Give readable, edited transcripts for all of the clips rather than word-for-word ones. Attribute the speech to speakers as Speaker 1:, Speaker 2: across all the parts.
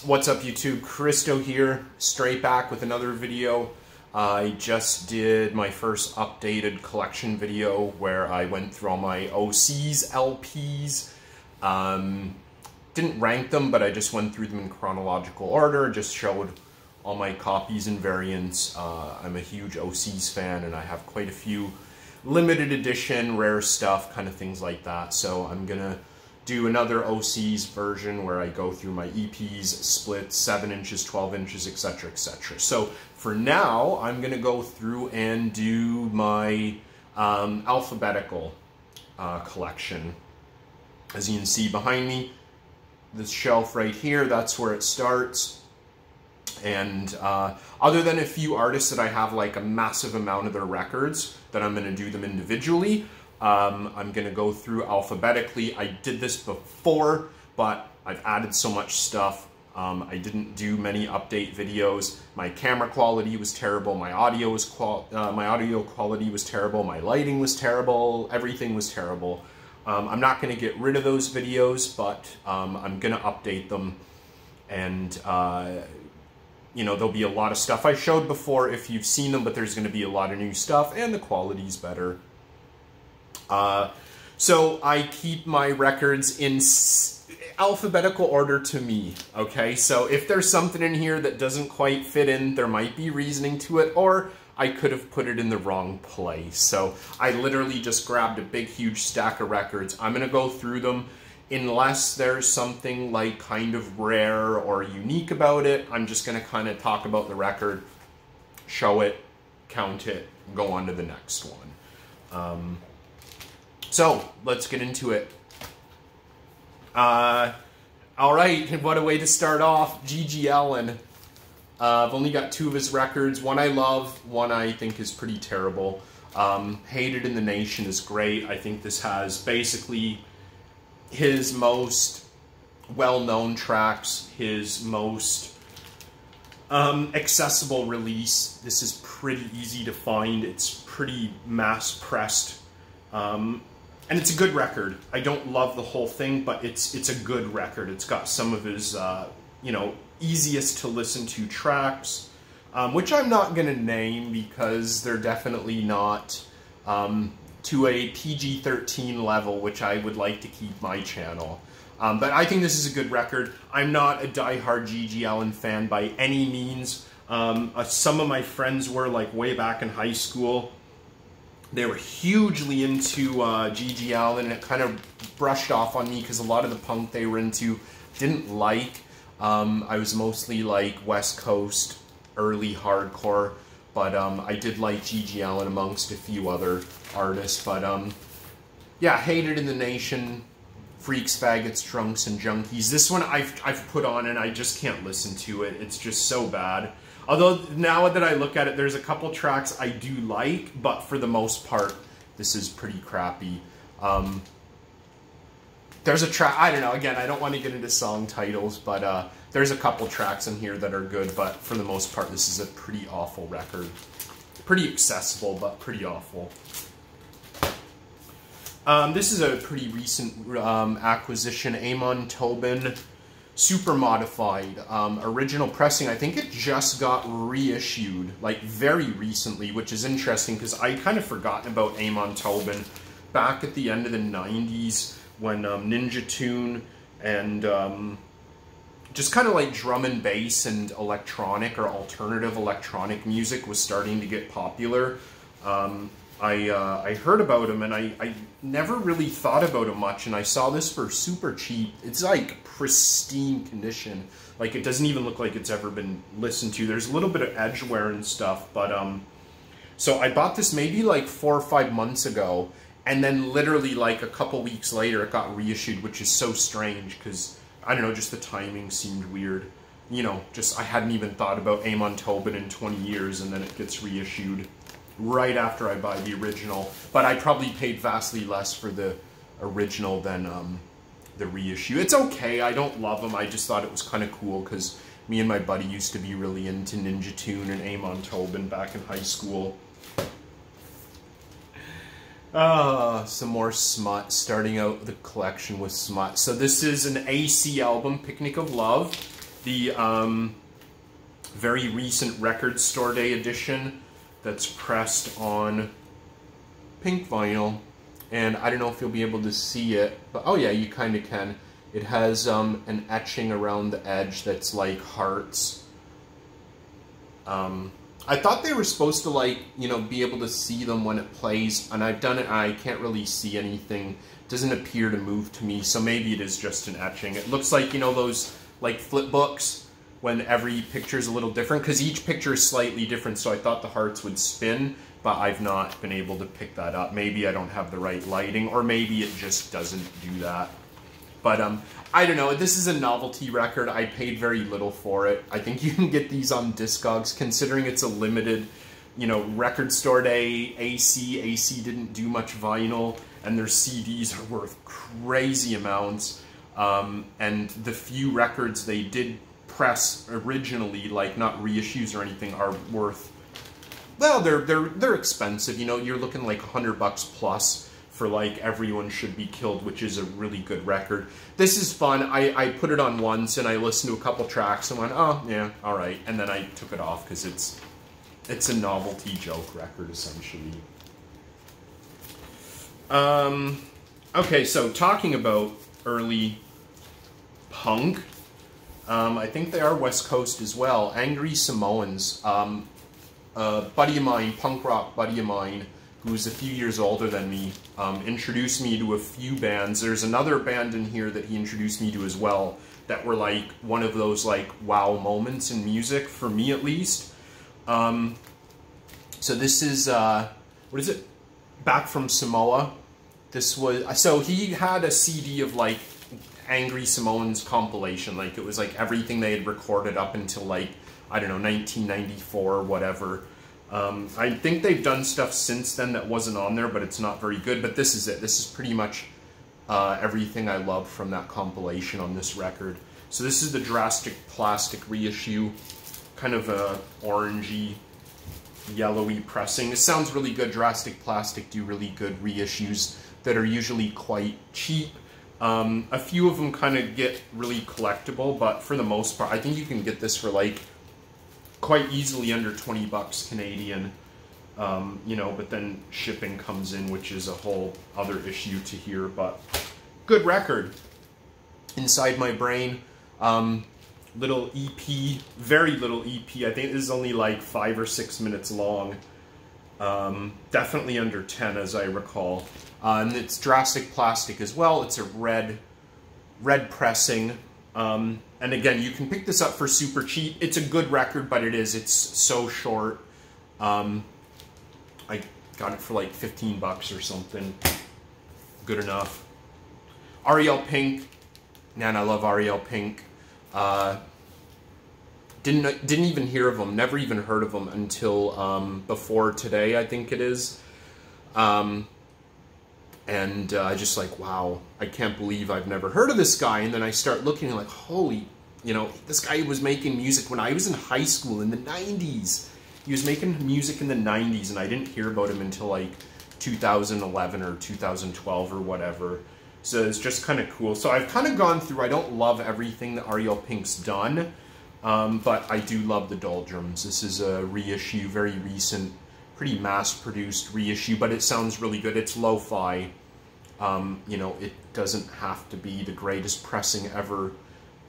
Speaker 1: What's up, YouTube? Christo here, straight back with another video. I just did my first updated collection video where I went through all my OCs, LPs. Didn't rank them, but I just went through them in chronological order, just showed all my copies and variants. I'm a huge OCs fan, and I have quite a few limited edition, rare stuff, kind of things like that. So I'm gonna do another OCs version where I go through my EPs, splits, 7 inches, 12 inches, etc., etc. So for now, I'm gonna go through and do my alphabetical collection. As you can see behind me, this shelf right here, that's where it starts. And other than a few artists that I have like a massive amount of their records, that I'm gonna do them individually. I'm gonna go through alphabetically. I did this before, but I've added so much stuff. I didn't do many update videos. My camera quality was terrible. My audio quality was terrible. My lighting was terrible. Everything was terrible. I'm not gonna get rid of those videos, but I'm gonna update them. And you know, there'll be a lot of stuff I showed before if you've seen them, but there's gonna be a lot of new stuff and the quality's better. So I keep my records in alphabetical order to me, okay? So if there's something in here that doesn't quite fit in, there might be reasoning to it, or I could have put it in the wrong place. So I literally just grabbed a big, huge stack of records. I'm gonna go through them. Unless there's something like kind of rare or unique about it, I'm just gonna kind of talk about the record, show it, count it, go on to the next one. So let's get into it. All right, what a way to start off. Allin. I've only got 2 of his records. One I love, one I think is pretty terrible. Hated in the Nation is great. I think this has basically his most well-known tracks, his most accessible release. This is pretty easy to find. It's pretty mass-pressed. And it's a good record. I don't love the whole thing, but it's a good record. It's got some of his, you know, easiest to listen to tracks, which I'm not gonna name because they're definitely not to a PG-13 level, which I would like to keep my channel. But I think this is a good record. I'm not a diehard Allin fan by any means. Some of my friends were, like, way back in high school. They were hugely into Allin, and it kind of brushed off on me because a lot of the punk they were into didn't like. I was mostly like West Coast, early hardcore, but I did like Allin amongst a few other artists. But yeah, Hated in the Nation, Freaks, Faggots, Drunks, and Junkies. This one I've put on and I just can't listen to it. It's just so bad. Although now that I look at it, there's a couple tracks I do like, but for the most part, this is pretty crappy. There's a track, I don't know, again, I don't want to get into song titles, but there's a couple tracks in here that are good, but for the most part, this is a pretty awful record. Pretty accessible, but pretty awful. This is a pretty recent acquisition, M.I.T.Y. Super modified, original pressing. I think it just got reissued, like, very recently, which is interesting because I kind of forgotten about M.I.T.Y. back at the end of the 90s when Ninja Tune and just kind of like drum and bass and electronic or alternative electronic music was starting to get popular. I heard about him and I never really thought about him much, and I saw this for super cheap. It's like pristine condition. Like, it doesn't even look like it's ever been listened to. There's a little bit of edge wear and stuff, but so I bought this maybe like 4 or 5 months ago, and then literally like a couple weeks later it got reissued, which is so strange because, I don't know, just the timing seemed weird. You know, just I hadn't even thought about M.I.T.Y. in 20 years, and then it gets reissued right after I buy the original. But I probably paid vastly less for the original than the reissue. It's okay, I don't love them, I just thought it was kind of cool because me and my buddy used to be really into Ninja Tune and M.I.T.Y. back in high school. Some more smut, starting out the collection with smut. So this is an AC album, Picnic of Love. The very recent Record Store Day edition that's pressed on pink vinyl. And I don't know if you'll be able to see it, but oh yeah, you kind of can. It has an etching around the edge that's like hearts. I thought they were supposed to, like, you know, be able to see them when it plays, and I've done it, I can't really see anything. It doesn't appear to move to me, so maybe it is just an etching. It looks like, you know, those, like, flip books, when every picture is a little different, because each picture is slightly different, so I thought the hearts would spin, but I've not been able to pick that up. Maybe I don't have the right lighting, or maybe it just doesn't do that. But I don't know, this is a novelty record. I paid very little for it. I think you can get these on Discogs, considering it's a limited, you know, Record Store Day, AC didn't do much vinyl, and their CDs are worth crazy amounts. And the few records they did press originally, like not reissues or anything, are worth, well, they're expensive. You know, you're looking like $100 plus for like Everyone Should Be Killed, which is a really good record. This is fun. I put it on once and I listened to a couple tracks and went, oh yeah, all right, and then I took it off because it's a novelty joke record essentially. Okay, so talking about early punk, I think they are West Coast as well. Angry Samoans, a buddy of mine, punk rock buddy of mine, who's a few years older than me, introduced me to a few bands. There's another band in here that he introduced me to as well that were like one of those like wow moments in music, for me at least. So this is, what is it? Back from Samoa. This was, so he had a CD of like Angry Samoans compilation, like it was like everything they had recorded up until like, I don't know, 1994 or whatever. I think they've done stuff since then that wasn't on there, but it's not very good. But this is it. This is pretty much everything I love from that compilation on this record. So this is the Drastic Plastic reissue, kind of a orangey, yellowy pressing. It sounds really good. Drastic Plastic do really good reissues that are usually quite cheap. A few of them kind of get really collectible, but for the most part, I think you can get this for like quite easily under 20 bucks Canadian, you know, but then shipping comes in, which is a whole other issue to hear, but good record. Inside My Brain, little EP, very little EP. I think this is only like 5 or 6 minutes long. Definitely under 10 as I recall. And it's Drastic Plastic as well. It's a red pressing. And again, you can pick this up for super cheap. It's a good record, but it's so short. I got it for like 15 bucks or something. Good enough. Ariel Pink. Man, I love Ariel Pink. Didn't even hear of them. Never even heard of them until before today, I think it is. And I just like, wow, I can't believe I've never heard of this guy. And then I start looking and like, holy, you know, this guy was making music when I was in high school in the 90s. He was making music in the 90s, and I didn't hear about him until like 2011 or 2012 or whatever. So it's just kind of cool. So I've kind of gone through, I don't love everything that Ariel Pink's done, but I do love the Doldrums. This is a reissue, very recent, pretty mass-produced reissue, but it sounds really good. It's lo-fi. You know, it doesn't have to be the greatest pressing ever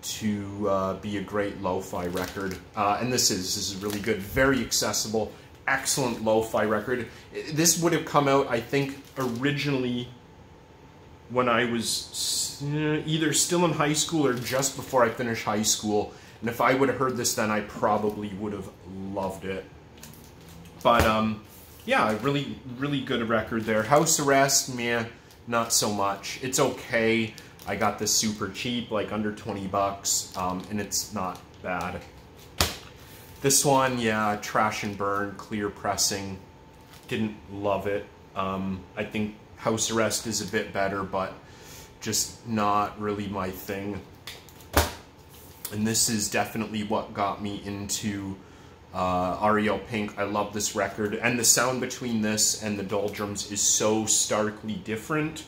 Speaker 1: to be a great lo-fi record. And this is really good, very accessible, excellent lo-fi record. This would have come out, I think, originally when I was either still in high school or just before I finished high school. And if I would have heard this then, I probably would have loved it. But, yeah, really, really good record there. House Arrest, meh, not so much. It's okay. I got this super cheap, like under 20 bucks, and it's not bad. This one, yeah, Trash and Burn, clear pressing. Didn't love it. I think House Arrest is a bit better, but just not really my thing. And this is definitely what got me into Ariel Pink. I love this record, and the sound between this and the Doldrums is so starkly different.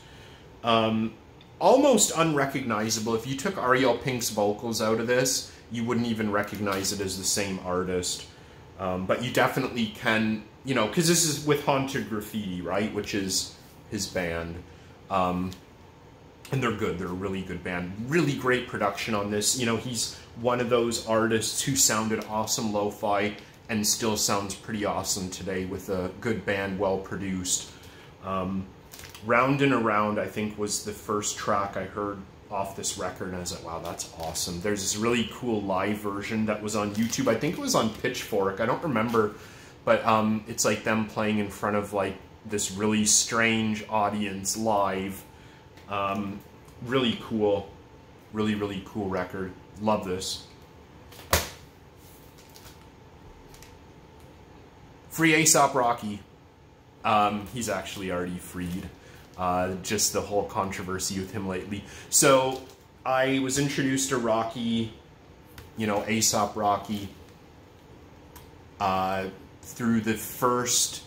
Speaker 1: almost unrecognizable. If you took Ariel Pink's vocals out of this, you wouldn't even recognize it as the same artist. But you definitely can, you know, because this is with Haunted Graffiti, right? Which is his band. And they're good. They're a really good band. Really great production on this. You know, he's one of those artists who sounded awesome lo-fi and still sounds pretty awesome today with a good band, well produced. Round and Around, I think, was the first track I heard off this record, and I was like, wow, that's awesome. There's this really cool live version that was on YouTube. I think it was on Pitchfork. I don't remember, but it's like them playing in front of like this really strange audience live. Really cool. Really, really cool record. Love this. Free A$AP Rocky. He's actually already freed. Just the whole controversy with him lately. So I was introduced to Rocky, you know, A$AP Rocky, through the first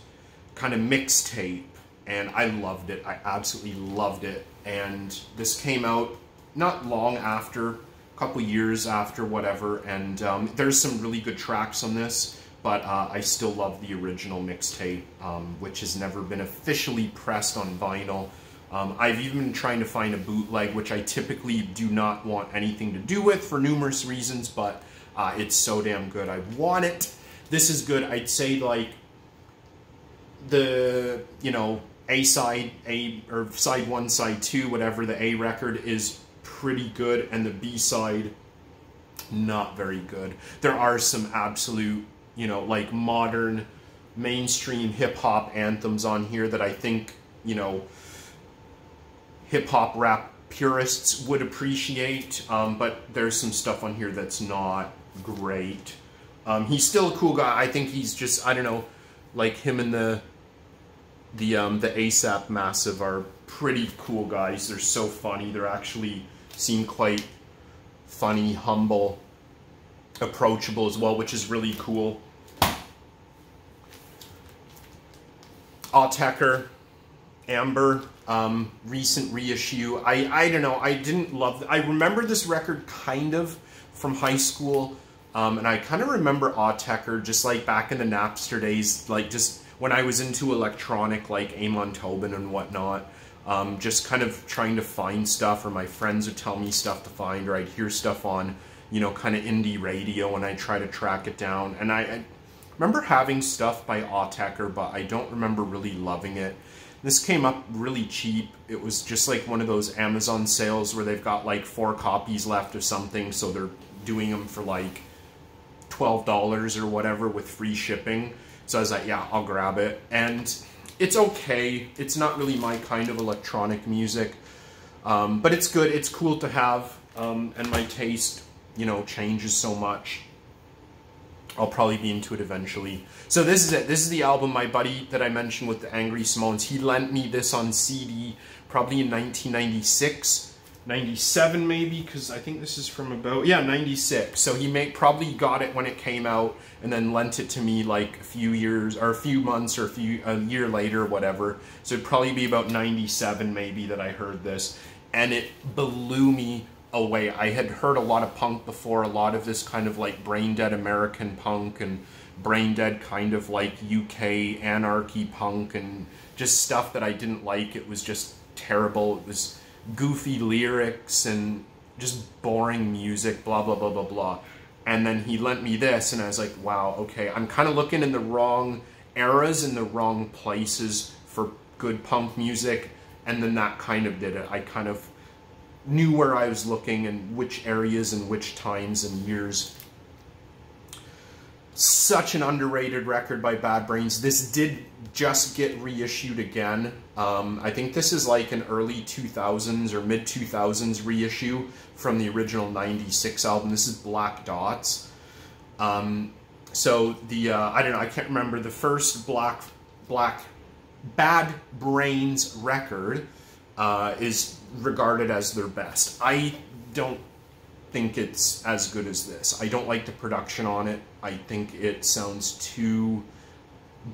Speaker 1: kind of mixtape, and I loved it. I absolutely loved it. And this came out not long after, a couple years after, whatever, and there's some really good tracks on this, but I still love the original mixtape, which has never been officially pressed on vinyl. I've even been trying to find a bootleg, which I typically do not want anything to do with for numerous reasons, but it's so damn good. I want it. This is good. I'd say like the, you know, side 1, side 2, whatever, the A record is pretty good, and the B side not very good. There are some absolute, you know, like modern mainstream hip-hop anthems on here that I think, you know, hip-hop rap purists would appreciate, but there's some stuff on here that's not great. He's still a cool guy. I think he's just, I don't know, like him and the A$AP Massive are pretty cool guys. They're so funny. They're actually seem quite funny, humble, approachable as well, which is really cool. Autechre, Amber, recent reissue. I don't know, I didn't love, I remember this record kind of from high school, and I kind of remember Autechre just like back in the Napster days, like just when I was into electronic, like M.I.T.Y and whatnot, just kind of trying to find stuff, or my friends would tell me stuff to find, or I'd hear stuff on, you know, kind of indie radio, and I'd try to track it down. And I remember having stuff by Autechre, but I don't remember really loving it. This came up really cheap. It was just like one of those Amazon sales where they've got like 4 copies left of something, so they're doing them for like $12 or whatever with free shipping. So I was like, yeah, I'll grab it. And it's okay. It's not really my kind of electronic music, but it's good. It's cool to have, and my taste, you know, changes so much. I'll probably be into it eventually. So this is it. This is the album. My buddy that I mentioned with the Angry Simones, he lent me this on CD probably in 1996. 97 maybe, because I think this is from about, yeah, 96. So he probably got it when it came out and then lent it to me like a few years or a few months or a year later or whatever. So it'd probably be about 97 maybe that I heard this, and it blew me away. I had heard a lot of punk before, a lot of this kind of like brain dead American punk and brain dead kind of like UK anarchy punk and just stuff that I didn't like. It was just terrible. It was goofy lyrics and just boring music, blah, blah, blah, blah, blah. And then he lent me this, and I was like, wow, okay, I'm kind of looking in the wrong eras and the wrong places for good punk music, and then that kind of did it. I kind of knew where I was looking and which areas and which times and years. Such an underrated record by Bad Brains. This did just get reissued again. I think this is like an early 2000s or mid 2000s reissue from the original 96 album. This is Black Dots. So the, I don't know, I can't remember, the first Bad Brains record is regarded as their best. I don't think it's as good as this. I don't like the production on it. I think it sounds too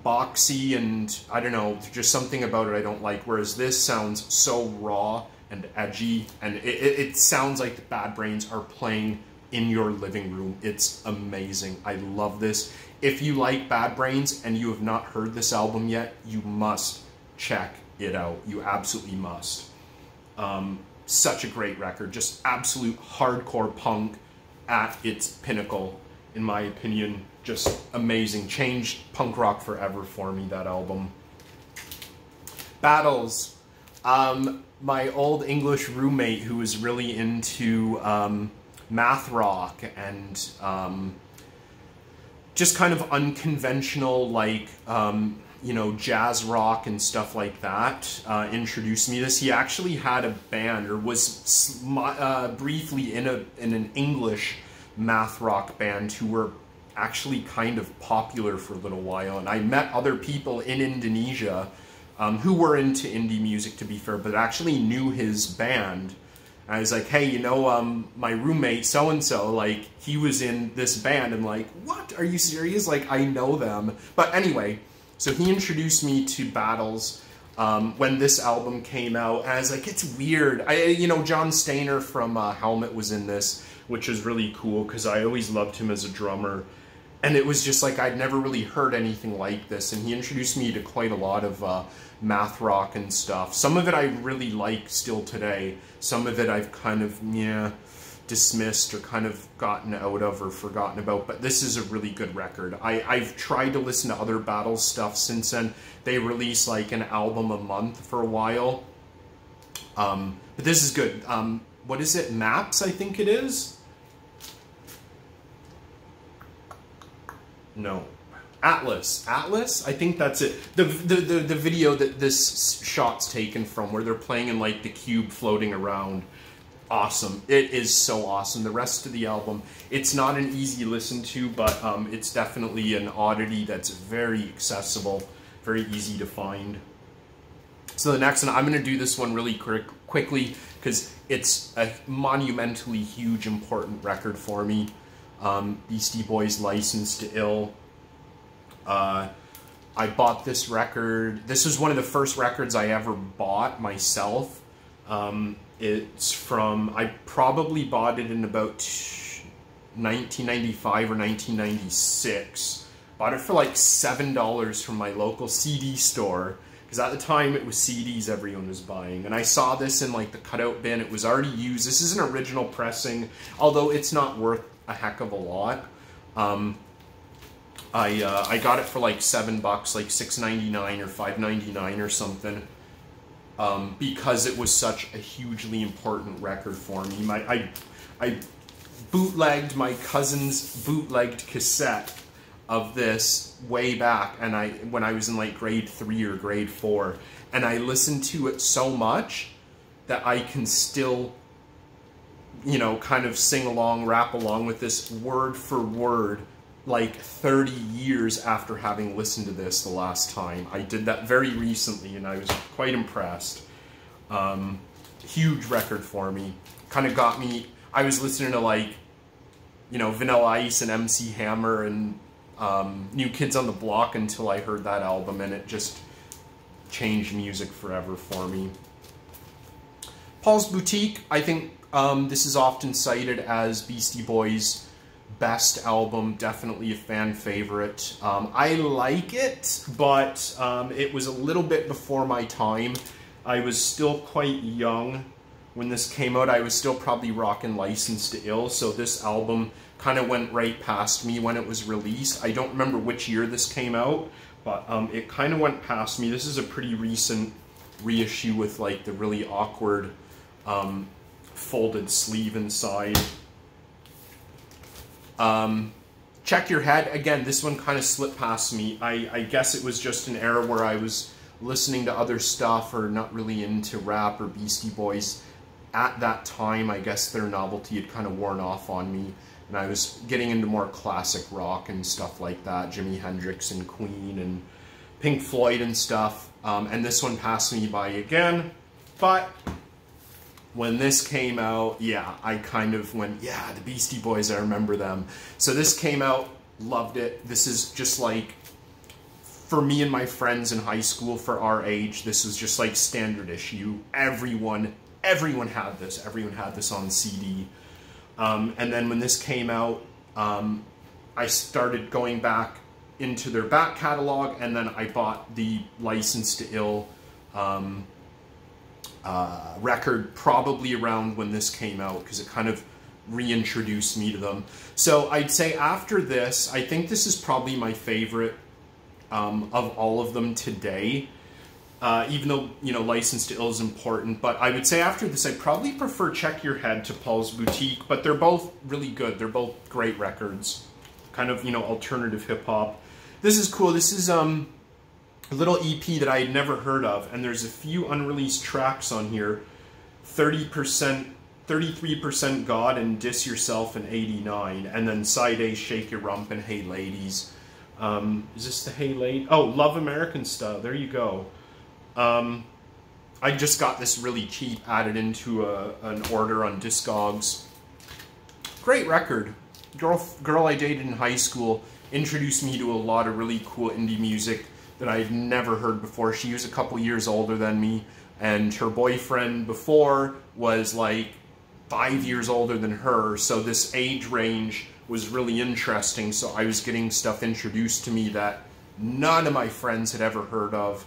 Speaker 1: boxy, and I don't know, just something about it I don't like, whereas this sounds so raw and edgy, and it sounds like the Bad Brains are playing in your living room. It's amazing. I love this. If you like Bad Brains and you have not heard this album yet, you must check it out. You absolutely must. Such a great record. Just absolute hardcore punk at its pinnacle, in my opinion. Just amazing. Changed punk rock forever for me, that album. Battles. My old English roommate who was really into math rock and just kind of unconventional, like, you know, jazz rock and stuff like that, introduced me to this. He actually had a band, or was briefly in an English math rock band who were actually kind of popular for a little while. And I met other people in Indonesia who were into indie music, to be fair, but actually knew his band. And I was like, hey, you know, my roommate so-and-so, like, he was in this band. I'm like, what? Are you serious? Like, I know them. But anyway, so he introduced me to Battles when this album came out. And I was like, it's weird. You know, John Stainer from Helmet was in this, which was really cool because I always loved him as a drummer. And it was just like, I'd never really heard anything like this. And he introduced me to quite a lot of math rock and stuff. Some of it I really like still today. Some of it I've kind of, dismissed or kind of gotten out of or forgotten about. But this is a really good record. I've tried to listen to other Battles stuff since then. They release like an album a month for a while. But this is good. What is it? Maps, I think it is? No, Atlas, I think that's it. The video that this shot's taken from, where they're playing in like the cube floating around, awesome. It is so awesome. The rest of the album, it's not an easy listen to, but it's definitely an oddity that's very accessible, very easy to find. So the next one, I'm going to do this one really quickly because it's a monumentally huge, important record for me. Beastie Boys' License to Ill. I bought this record. This was one of the first records I ever bought myself. It's from, I probably bought it in about 1995 or 1996. Bought it for like $7 from my local CD store. Because at the time it was CDs everyone was buying. And I saw this in like the cutout bin. It was already used. This is an original pressing, although it's not worth a heck of a lot. I got it for like $7, like $6.99 or $5.99 or something, because it was such a hugely important record for me. I bootlegged my cousin's bootlegged cassette of this way back, and when I was in like grade 3 or grade 4, and I listened to it so much that I can still, you know, kind of sing along, rap along with this word for word, like 30 years after having listened to this the last time. I did that very recently, and I was quite impressed. Huge record for me. Kind of got me, I was listening to like, you know, Vanilla Ice and MC Hammer and New Kids on the Block until I heard that album, and it just changed music forever for me. Paul's Boutique, I think this is often cited as Beastie Boys' best album, definitely a fan favorite. I like it, but it was a little bit before my time. I was still quite young when this came out. I was still probably rocking License to Ill, so this album kind of went right past me when it was released. I don't remember which year this came out, but it kind of went past me. This is a pretty recent reissue with like the really awkward folded sleeve inside. Check Your Head, again, this one kind of slipped past me. I guess it was just an era where I was listening to other stuff or not really into rap or Beastie Boys. At that time, I guess their novelty had kind of worn off on me, and I was getting into more classic rock and stuff like that, Jimi Hendrix and Queen and Pink Floyd and stuff, and this one passed me by again. But when this came out, yeah, I kind of went, yeah, the Beastie Boys, I remember them. So this came out, loved it. This is just like, for me and my friends in high school, for our age, this was just like standard issue. Everyone everyone had this. Everyone had this on CD. And then when this came out, I started going back into their back catalog, and then I bought the License to Ill record probably around when this came out, because it kind of reintroduced me to them. So I'd say after this, I think this is probably my favorite of all of them today. Even though, you know, License to Ill is important, but I would say after this, I'd probably prefer Check Your Head to Paul's Boutique, but they're both really good. They're both great records. Kind of, you know, alternative hip-hop. This is cool. This is a little EP that I had never heard of, and there's a few unreleased tracks on here. 33% God and Diss Yourself and 89, and then Side A, Shake Your Rump and Hey Ladies. Is this the Hey Lady? Oh, Love American Style. There you go. I just got this really cheap, added into an order on Discogs. Great record. Girl I dated in high school introduced me to a lot of really cool indie music that I'd never heard before. She was a couple years older than me, and her boyfriend before was like 5 years older than her, so this age range was really interesting. So I was getting stuff introduced to me that none of my friends had ever heard of,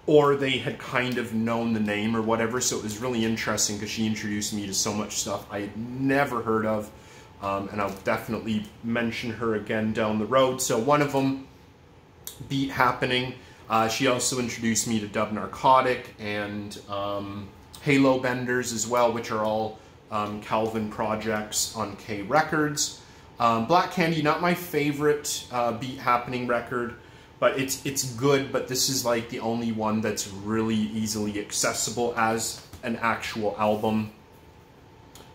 Speaker 1: or they had kind of known the name or whatever. So it was really interesting because she introduced me to so much stuff I had never heard of, and I'll definitely mention her again down the road. So one of them, Beat Happening. She also introduced me to Dub Narcotic and Halo Benders as well, which are all Calvin projects on K Records. Black Candy, not my favorite Beat Happening record, but it's good, but this is like the only one that's really easily accessible as an actual album.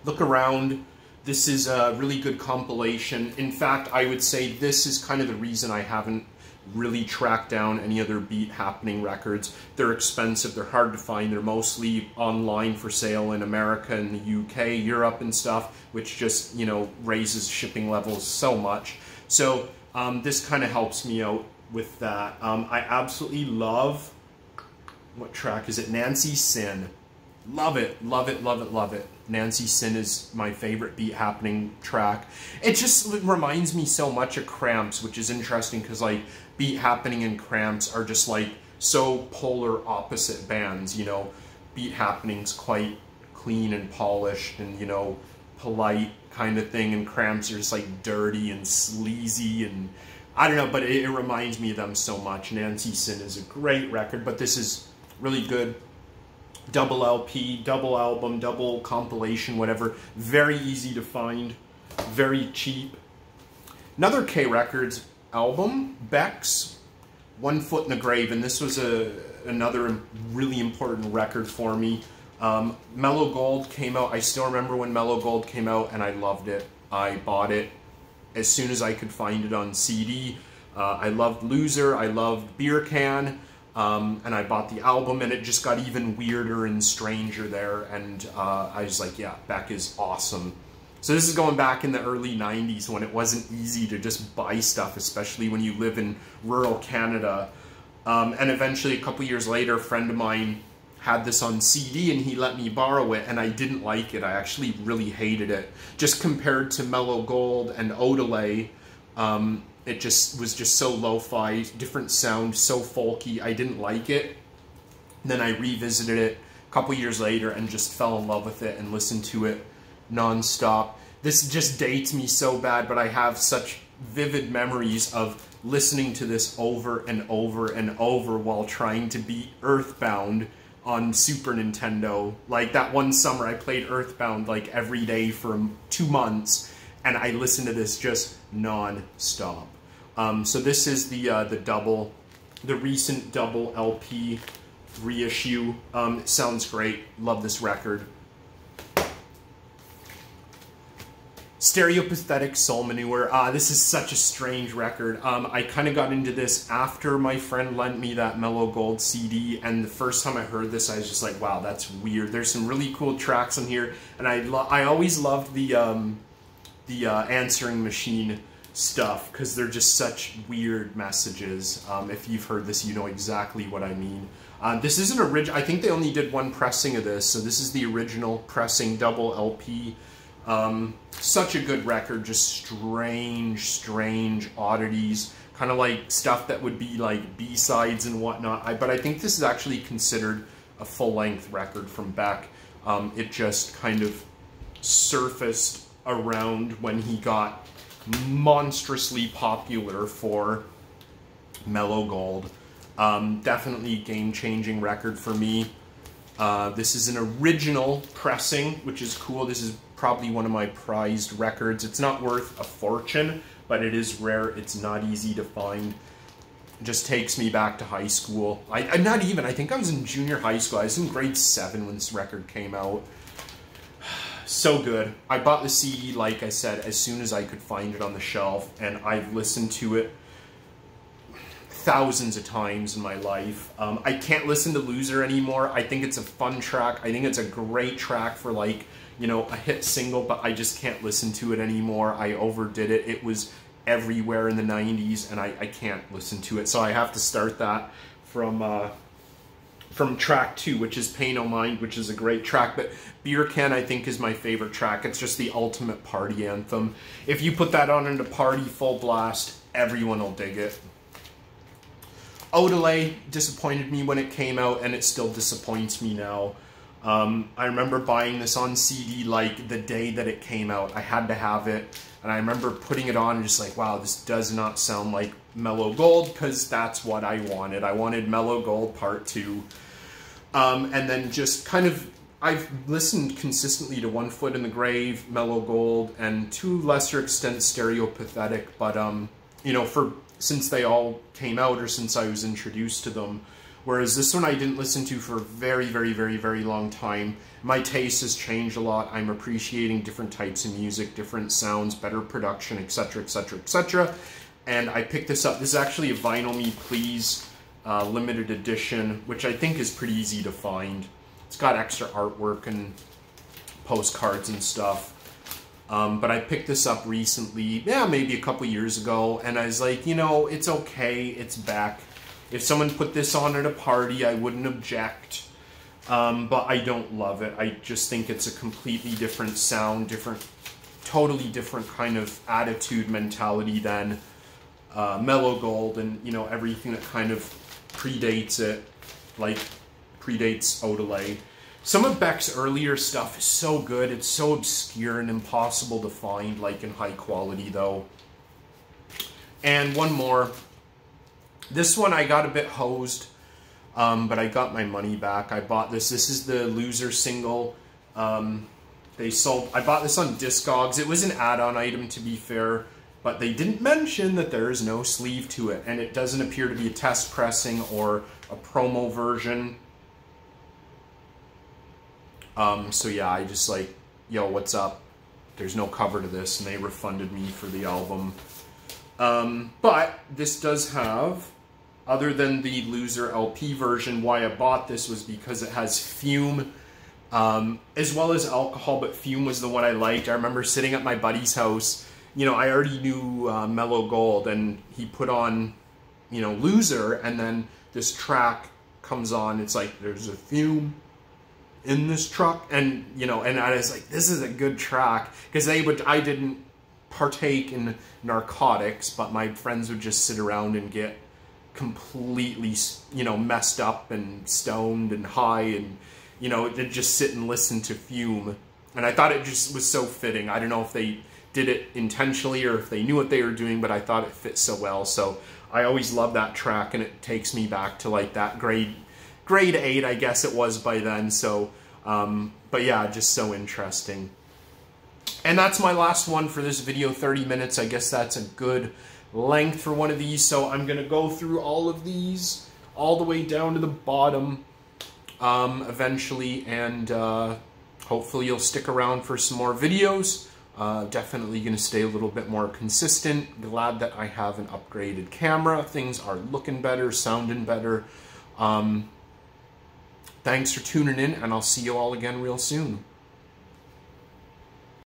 Speaker 1: Look Around. This is a really good compilation. In fact, I would say this is kind of the reason I haven't really tracked down any other Beat Happening records. They're expensive, they're hard to find, they're mostly online for sale in America and the UK, Europe and stuff, which just, you know, raises shipping levels so much. So this kind of helps me out with that. I absolutely love, what track is it? Nancy Sin. Love it, love it, love it, love it. Nancy Sin is my favorite Beat Happening track. It just reminds me so much of Cramps, which is interesting because like Beat Happening and Cramps are just like so polar opposite bands, you know. Beat Happening's quite clean and polished and, you know, polite kind of thing, and Cramps are just like dirty and sleazy, and I don't know, but it reminds me of them so much. Nancy Sin is a great record, but this is really good. Double LP, double album, double compilation, whatever. Very easy to find, very cheap. Another K Records album, Beck's One Foot in the Grave, and this was another really important record for me. Mellow Gold came out. I still remember when Mellow Gold came out, and I loved it. I bought it as soon as I could find it on CD. I loved Loser, I loved Beer Can. And I bought the album, and it just got even weirder and stranger there, and I was like, yeah, Beck is awesome. So this is going back in the early 90s when it wasn't easy to just buy stuff, especially when you live in rural Canada. And eventually, a couple years later, a friend of mine had this on CD, and he let me borrow it, and I didn't like it. I actually really hated it. Just compared to Mellow Gold and Odelay, it just was just so lo-fi, different sound, so folky. I didn't like it. And then I revisited it a couple years later and just fell in love with it and listened to it non-stop. This just dates me so bad, but I have such vivid memories of listening to this over and over and over while trying to beat Earthbound on Super Nintendo. Like that one summer I played Earthbound like every day for 2 months, and I listened to this just non-stop. So this is the recent double LP reissue. It sounds great. Love this record. Stereopathetic Soul Manure. This is such a strange record. I kind of got into this after my friend lent me that Mellow Gold CD, and the first time I heard this, I was just like, wow, that's weird. There's some really cool tracks on here, and I always loved the answering machine stuff because they're just such weird messages. If you've heard this, you know exactly what I mean. This isn't original. I think they only did one pressing of this, so this is the original pressing, double LP. Such a good record, just strange oddities, kind of like stuff that would be like B-sides and whatnot. But I think this is actually considered a full-length record from Beck. It just kind of surfaced around when he got monstrously popular for Mellow Gold. Definitely game-changing record for me. This is an original pressing, which is cool. This is probably one of my prized records. It's not worth a fortune, but it is rare. It's not easy to find. It just takes me back to high school. Not even, I think I was in junior high school. I was in grade 7 when this record came out. So good. I bought the CD, like I said, as soon as I could find it on the shelf, and I've listened to it thousands of times in my life. I can't listen to Loser anymore. I think it's a fun track. I think it's a great track for, like, you know, a hit single, but I just can't listen to it anymore. I overdid it. It was everywhere in the 90s, and I can't listen to it. So I have to start that from track 2, which is Pay No Mind, which is a great track. But Beer Can, I think, is my favorite track. It's just the ultimate party anthem. If you put that on in a party full blast, everyone will dig it. Odelay disappointed me when it came out, and it still disappoints me now. I remember buying this on CD like the day that it came out. I had to have it, and I remember putting it on and just like, wow, this does not sound like Mellow Gold, because that's what I wanted. I wanted Mellow Gold Part 2. And then just kind of, I've listened consistently to One Foot in the Grave, Mellow Gold, and to lesser extent Stereopathetic, but you know, since they all came out, or since I was introduced to them. Whereas this one I didn't listen to for a very long time. My taste has changed a lot. I'm appreciating different types of music, different sounds, better production, etc, etc, etc. And I picked this up. This is actually a Vinyl Me Please limited edition, which I think is pretty easy to find. It's got extra artwork and postcards and stuff. But I picked this up recently, yeah, maybe a couple years ago, and I was like, you know, it's okay, it's Beck. If someone put this on at a party, I wouldn't object, but I don't love it. I just think it's a completely different sound, totally different kind of attitude, mentality than Mellow Gold, and, you know, everything that kind of predates it, like predates Odelay. Some of Beck's earlier stuff is so good. It's so obscure and impossible to find, like, in high quality, though. And one more. This one I got a bit hosed, but I got my money back. I bought this. This is the Loser single. I bought this on Discogs. It was an add-on item, to be fair, but they didn't mention that there is no sleeve to it, and it doesn't appear to be a test pressing or a promo version. So yeah, I just like, yo, what's up? There's no cover to this, and they refunded me for the album. But this does have, other than the Loser LP version, why I bought this was because it has Fume, as well as Alcohol, but Fume was the one I liked. I remember sitting at my buddy's house, you know, I already knew Mellow Gold, and he put on, you know, Loser, and then this track comes on. It's like, there's a Fume in this truck, and, you know, and I was like, this is a good track, because I didn't partake in narcotics, but my friends would just sit around and get completely, you know, messed up and stoned and high, and, you know, they'd just sit and listen to Fume, and I thought it just was so fitting. I don't know if they did it intentionally or if they knew what they were doing, but I thought it fit so well. So I always love that track, and it takes me back to like that grade 8, I guess it was by then. So, but yeah, just so interesting. And that's my last one for this video, 30 minutes. I guess that's a good length for one of these. So I'm going to go through all of these all the way down to the bottom eventually. And hopefully you'll stick around for some more videos. Definitely going to stay a little bit more consistent. Glad that I have an upgraded camera. Things are looking better, sounding better. Thanks for tuning in, and I'll see you all again real soon.